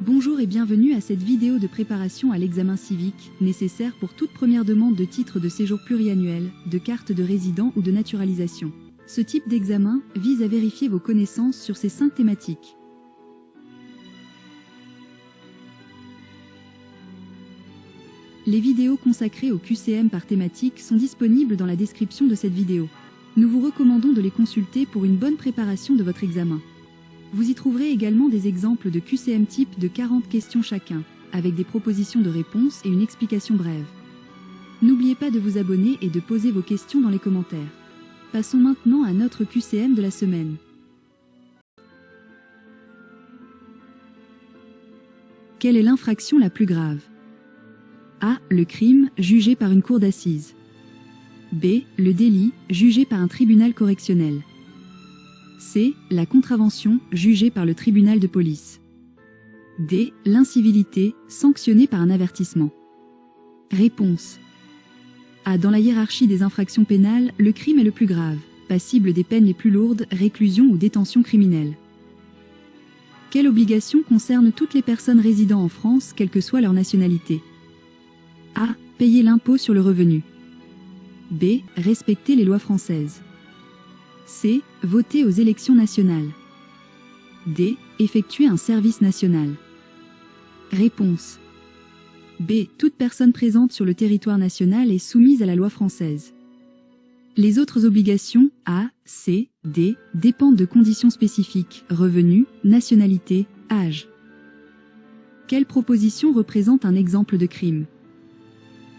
Bonjour et bienvenue à cette vidéo de préparation à l'examen civique, nécessaire pour toute première demande de titre de séjour pluriannuel, de carte de résident ou de naturalisation. Ce type d'examen vise à vérifier vos connaissances sur ces 5 thématiques. Les vidéos consacrées au QCM par thématique sont disponibles dans la description de cette vidéo. Nous vous recommandons de les consulter pour une bonne préparation de votre examen. Vous y trouverez également des exemples de QCM type de 40 questions chacun, avec des propositions de réponses et une explication brève. N'oubliez pas de vous abonner et de poser vos questions dans les commentaires. Passons maintenant à notre QCM de la semaine. Quelle est l'infraction la plus grave? A. Le crime, jugé par une cour d'assises. B. Le délit, jugé par un tribunal correctionnel. C. La contravention, jugée par le tribunal de police. D. L'incivilité, sanctionnée par un avertissement. Réponse A. Dans la hiérarchie des infractions pénales, le crime est le plus grave, passible des peines les plus lourdes, réclusion ou détention criminelle. Quelle obligation concerne toutes les personnes résidant en France, quelle que soit leur nationalité? A. Payer l'impôt sur le revenu. B. Respecter les lois françaises. C. Voter aux élections nationales. D. Effectuer un service national. Réponse B. Toute personne présente sur le territoire national est soumise à la loi française. Les autres obligations A, C, D dépendent de conditions spécifiques, revenus, nationalité, âge. Quelle proposition représente un exemple de crime?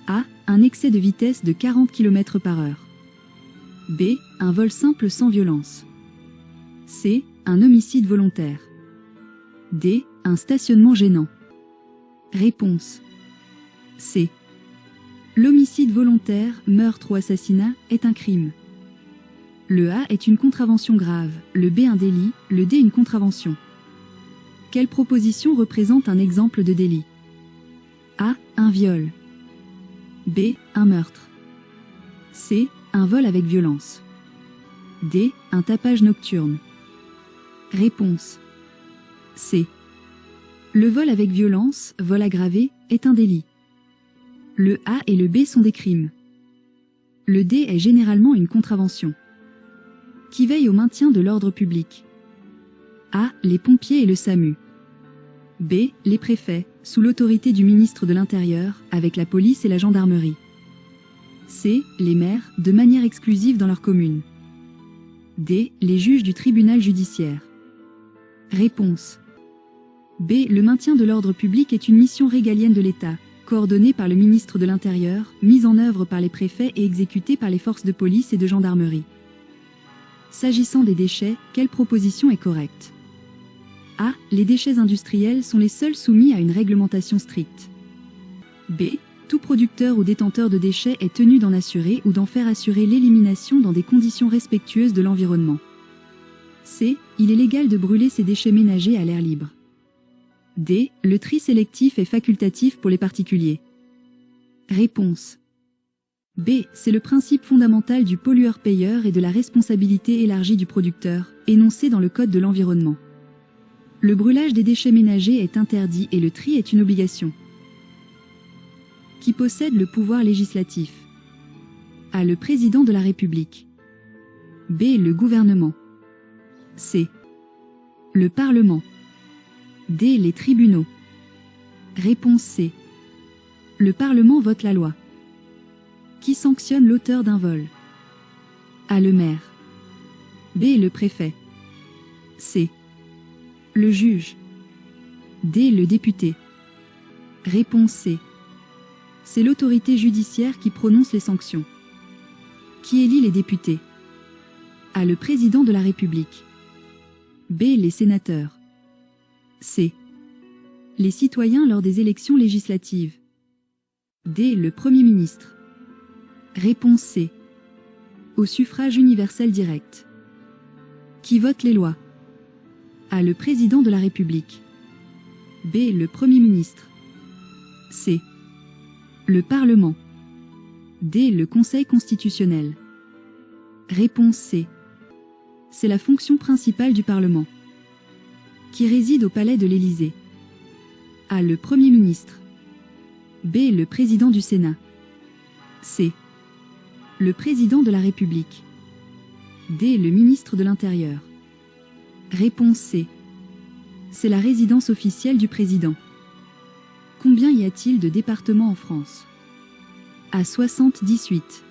A. Un excès de vitesse de 40 km/h. B. Un vol simple sans violence. C. Un homicide volontaire. D. Un stationnement gênant. Réponse C. L'homicide volontaire, meurtre ou assassinat, est un crime. Le A est une contravention grave, le B un délit, le D une contravention. Quelle proposition représente un exemple de délit? A. Un viol. B. Un meurtre. C. Un vol avec violence. D. Un tapage nocturne. Réponse C. Le vol avec violence, vol aggravé, est un délit. Le A et le B sont des crimes. Le D est généralement une contravention. Qui veille au maintien de l'ordre public? A. Les pompiers et le SAMU. B. Les préfets, sous l'autorité du ministre de l'Intérieur, avec la police et la gendarmerie. C. Les maires, de manière exclusive dans leur commune. D. Les juges du tribunal judiciaire. Réponse B. Le maintien de l'ordre public est une mission régalienne de l'État, coordonnée par le ministre de l'Intérieur, mise en œuvre par les préfets et exécutée par les forces de police et de gendarmerie. S'agissant des déchets, quelle proposition est correcte? A. Les déchets industriels sont les seuls soumis à une réglementation stricte. B. Tout producteur ou détenteur de déchets est tenu d'en assurer ou d'en faire assurer l'élimination dans des conditions respectueuses de l'environnement. C. Il est légal de brûler ces déchets ménagers à l'air libre. D. Le tri sélectif est facultatif pour les particuliers. Réponse B. C'est le principe fondamental du pollueur-payeur et de la responsabilité élargie du producteur, énoncé dans le Code de l'environnement. Le brûlage des déchets ménagers est interdit et le tri est une obligation. Qui possède le pouvoir législatif? A. Le président de la République. B. Le gouvernement. C. Le Parlement. D. Les tribunaux. Réponse C. Le Parlement vote la loi. Qui sanctionne l'auteur d'un vol? A. Le maire. B. Le préfet. C. Le juge. D. Le député. Réponse C. C'est l'autorité judiciaire qui prononce les sanctions. Qui élit les députés? A. Le président de la République. B. Les sénateurs. C. Les citoyens lors des élections législatives. D. Le Premier ministre. Réponse C. Au suffrage universel direct. Qui vote les lois? A. Le président de la République. B. Le Premier ministre. C. Le Parlement. D. Le Conseil constitutionnel. Réponse C. C'est la fonction principale du Parlement. Qui réside au palais de l'Élysée. A. Le Premier ministre. B. Le président du Sénat. C. Le président de la République. D. Le ministre de l'Intérieur. Réponse C. C'est la résidence officielle du président. Combien y a-t-il de départements en France? A. 78.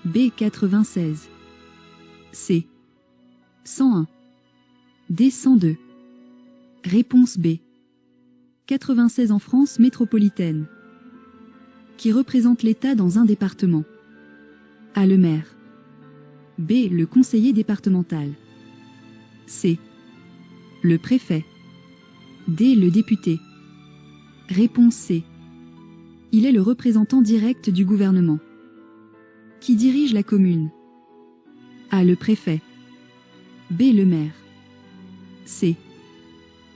B. 96. C. 101. D. 102. Réponse B. 96 en France métropolitaine. Qui représente l'État dans un département? A. Le maire. B. Le conseiller départemental. C. Le préfet. D. Le député. Réponse C. Il est le représentant direct du gouvernement. Qui dirige la commune? A. Le préfet. B. Le maire. C.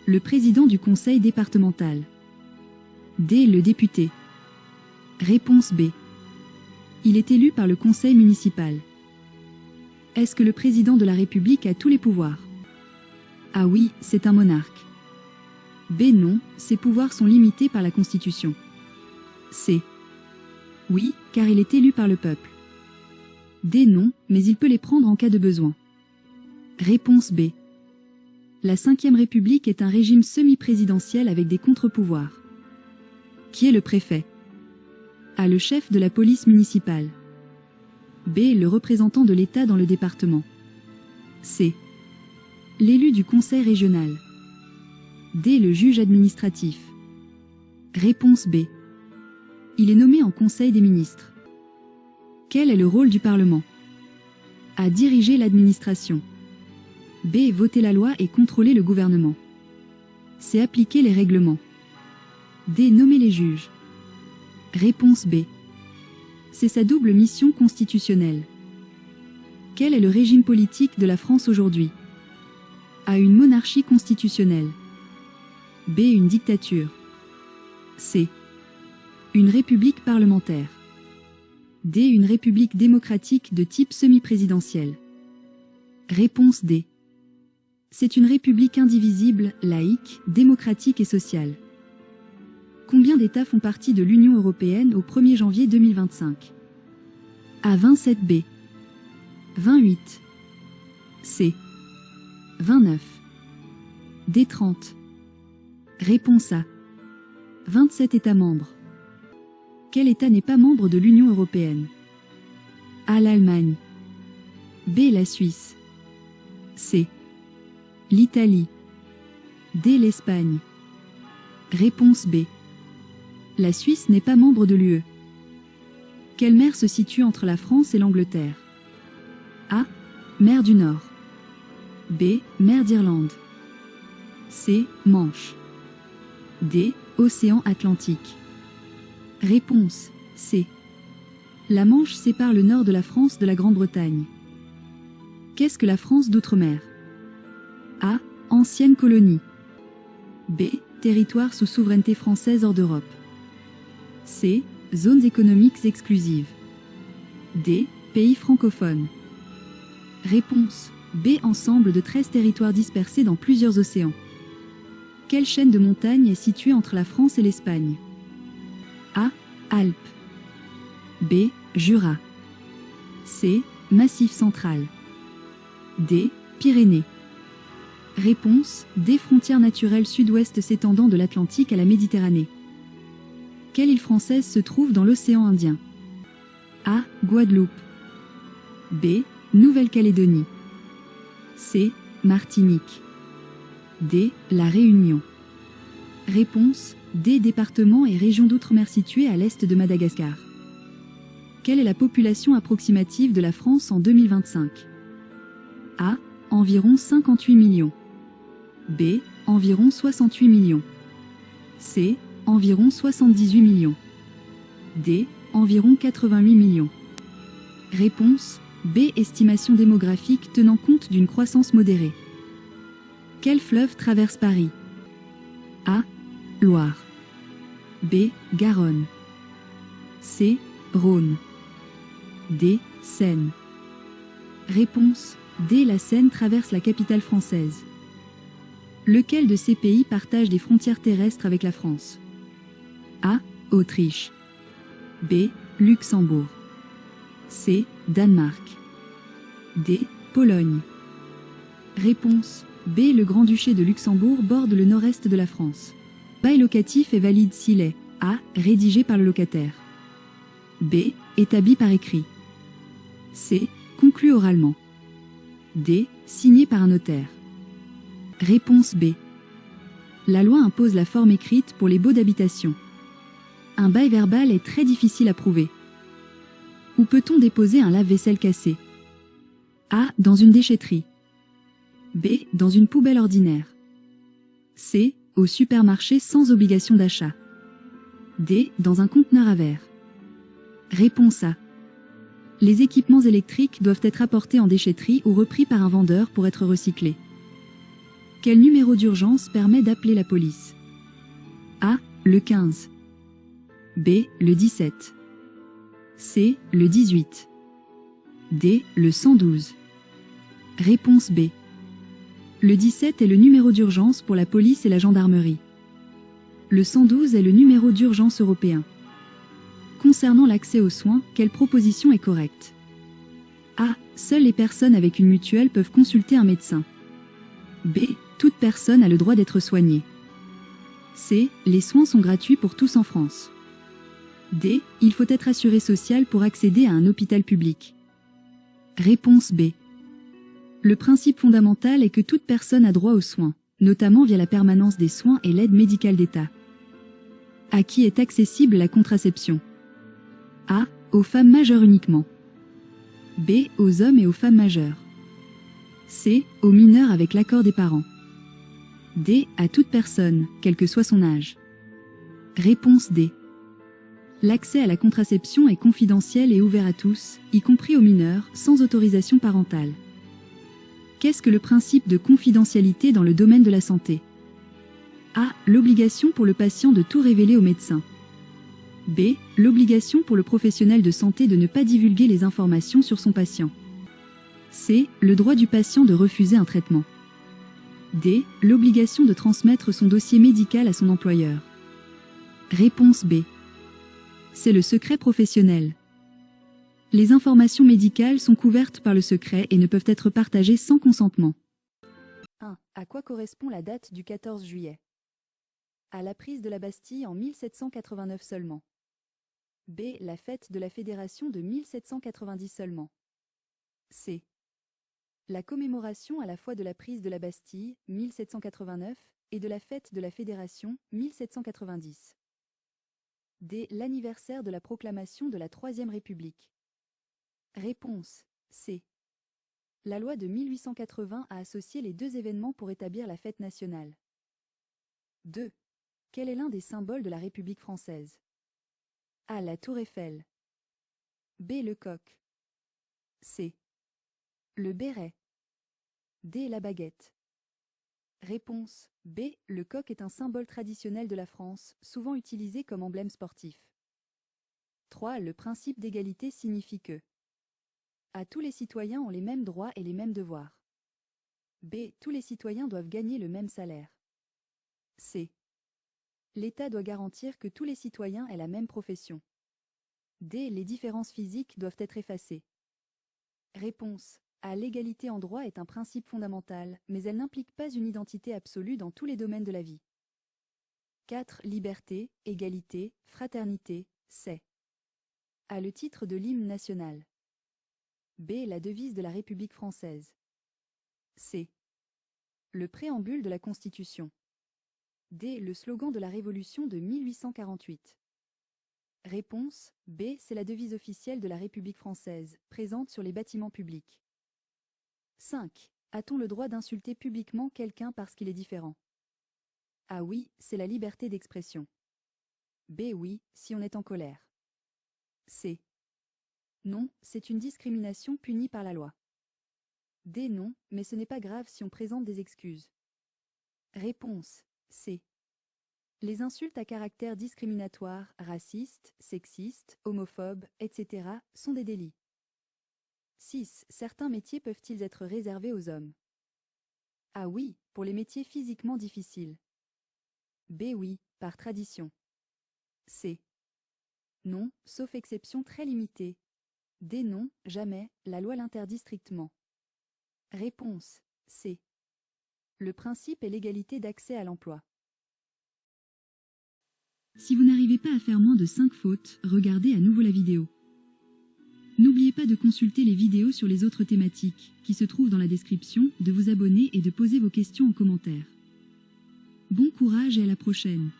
Le président du conseil départemental. D. Le député. Réponse B. Il est élu par le conseil municipal. Est-ce que le président de la République a tous les pouvoirs? A. Oui, c'est un monarque. B. Non, ses pouvoirs sont limités par la Constitution. C. Oui, car il est élu par le peuple. D. Non, mais il peut les prendre en cas de besoin. Réponse B. La Ve République est un régime semi-présidentiel avec des contre-pouvoirs. Qui est le préfet? A. Le chef de la police municipale. B. Le représentant de l'État dans le département. C. L'élu du conseil régional. D. Le juge administratif. Réponse B. Il est nommé en Conseil des ministres. Quel est le rôle du Parlement? A. Diriger l'administration. B. Voter la loi et contrôler le gouvernement. C. Appliquer les règlements. D. Nommer les juges. Réponse B. C'est sa double mission constitutionnelle. Quel est le régime politique de la France aujourd'hui? A. Une monarchie constitutionnelle. B. Une dictature. C. Une république parlementaire. D. Une république démocratique de type semi-présidentiel. Réponse D. C'est une république indivisible, laïque, démocratique et sociale. Combien d'États font partie de l'Union européenne au 1er janvier 2025? A. 27. B. 28. C. 29. D. 30. Réponse A. 27 États membres. Quel État n'est pas membre de l'Union européenne? A. L'Allemagne. B. La Suisse. C. L'Italie. D. L'Espagne. Réponse B. La Suisse n'est pas membre de l'UE. Quelle mer se situe entre la France et l'Angleterre? A. Mer du Nord. B. Mer d'Irlande. C. Manche. D. Océan Atlantique. Réponse C. La Manche sépare le nord de la France de la Grande-Bretagne. Qu'est-ce que la France d'outre-mer? A. Ancienne colonie. B. Territoire sous souveraineté française hors d'Europe. C. Zones économiques exclusives. D. Pays francophones. Réponse B. Ensemble de 13 territoires dispersés dans plusieurs océans. Quelle chaîne de montagnes est située entre la France et l'Espagne? A. Alpes. B. Jura. C. Massif central. D. Pyrénées. Réponse D. Frontière naturelle sud-ouest s'étendant de l'Atlantique à la Méditerranée. Quelle île française se trouve dans l'océan Indien? A. Guadeloupe. B. Nouvelle-Calédonie. C. Martinique. D. La Réunion. Réponse D. Départements et régions d'outre-mer situés à l'est de Madagascar. Quelle est la population approximative de la France en 2025? A. Environ 58 millions. B. Environ 68 millions. C. Environ 78 millions. D. Environ 88 millions. Réponse B. Estimation démographique tenant compte d'une croissance modérée. Quel fleuve traverse Paris? A. Loire. B. Garonne. C. Rhône. D. Seine. Réponse D. La Seine traverse la capitale française. Lequel de ces pays partage des frontières terrestres avec la France? A. Autriche. B. Luxembourg. C. Danemark. D. Pologne. Réponse B. Le Grand-Duché de Luxembourg borde le nord-est de la France. Bail locatif est valide s'il est A. Rédigé par le locataire. B. Établi par écrit. C. Conclu oralement. D. Signé par un notaire. Réponse B. La loi impose la forme écrite pour les baux d'habitation. Un bail verbal est très difficile à prouver. Où peut-on déposer un lave-vaisselle cassé? A. Dans une déchetterie. B. Dans une poubelle ordinaire. C. Au supermarché sans obligation d'achat. D. Dans un conteneur à verre. Réponse A. Les équipements électriques doivent être apportés en déchetterie ou repris par un vendeur pour être recyclés. Quel numéro d'urgence permet d'appeler la police? A. Le 15. B. Le 17. C. Le 18. D. Le 112. Réponse B. Le 17 est le numéro d'urgence pour la police et la gendarmerie. Le 112 est le numéro d'urgence européen. Concernant l'accès aux soins, quelle proposition est correcte? A. Seules les personnes avec une mutuelle peuvent consulter un médecin. B. Toute personne a le droit d'être soignée. C. Les soins sont gratuits pour tous en France. D. Il faut être assuré social pour accéder à un hôpital public. Réponse B. Le principe fondamental est que toute personne a droit aux soins, notamment via la permanence des soins et l'aide médicale d'État. À qui est accessible la contraception? A. Aux femmes majeures uniquement. B. Aux hommes et aux femmes majeures. C. Aux mineurs avec l'accord des parents. D. À toute personne, quel que soit son âge. Réponse D. L'accès à la contraception est confidentiel et ouvert à tous, y compris aux mineurs, sans autorisation parentale. Qu'est-ce que le principe de confidentialité dans le domaine de la santé? A. L'obligation pour le patient de tout révéler au médecin. B. L'obligation pour le professionnel de santé de ne pas divulguer les informations sur son patient. C. Le droit du patient de refuser un traitement. D. L'obligation de transmettre son dossier médical à son employeur. Réponse B. C'est le secret professionnel. Les informations médicales sont couvertes par le secret et ne peuvent être partagées sans consentement. 1. À quoi correspond la date du 14 juillet? À la prise de la Bastille en 1789 seulement. B. La fête de la Fédération de 1790 seulement. C. La commémoration à la fois de la prise de la Bastille, 1789, et de la fête de la Fédération, 1790. D. L'anniversaire de la proclamation de la Troisième République. Réponse C. La loi de 1880 a associé les deux événements pour établir la fête nationale. 2. Quel est l'un des symboles de la République française? A. La Tour Eiffel. B. Le coq. C. Le béret. D. La baguette. Réponse B. Le coq est un symbole traditionnel de la France, souvent utilisé comme emblème sportif. 3. Le principe d'égalité signifie que A. Tous les citoyens ont les mêmes droits et les mêmes devoirs. B. Tous les citoyens doivent gagner le même salaire. C. L'État doit garantir que tous les citoyens aient la même profession. D. Les différences physiques doivent être effacées. Réponse A. L'égalité en droit est un principe fondamental, mais elle n'implique pas une identité absolue dans tous les domaines de la vie. 4. Liberté, égalité, fraternité, c'est A. Le titre de l'hymne national. B. La devise de la République française. C. Le préambule de la Constitution. D. Le slogan de la Révolution de 1848. Réponse B. C'est la devise officielle de la République française, présente sur les bâtiments publics. 5. A-t-on le droit d'insulter publiquement quelqu'un parce qu'il est différent? A. Oui, c'est la liberté d'expression. B. Oui, si on est en colère. C. Non, c'est une discrimination punie par la loi. D. Non, mais ce n'est pas grave si on présente des excuses. Réponse C. Les insultes à caractère discriminatoire, racistes, sexistes, homophobes, etc. sont des délits. 6. Certains métiers peuvent-ils être réservés aux hommes? A. Oui, pour les métiers physiquement difficiles. B. Oui, par tradition. C. Non, sauf exception très limitée. D. Non, jamais, la loi l'interdit strictement. Réponse C. Le principe est l'égalité d'accès à l'emploi. Si vous n'arrivez pas à faire moins de 5 fautes, regardez à nouveau la vidéo. N'oubliez pas de consulter les vidéos sur les autres thématiques, qui se trouvent dans la description, de vous abonner et de poser vos questions en commentaire. Bon courage et à la prochaine!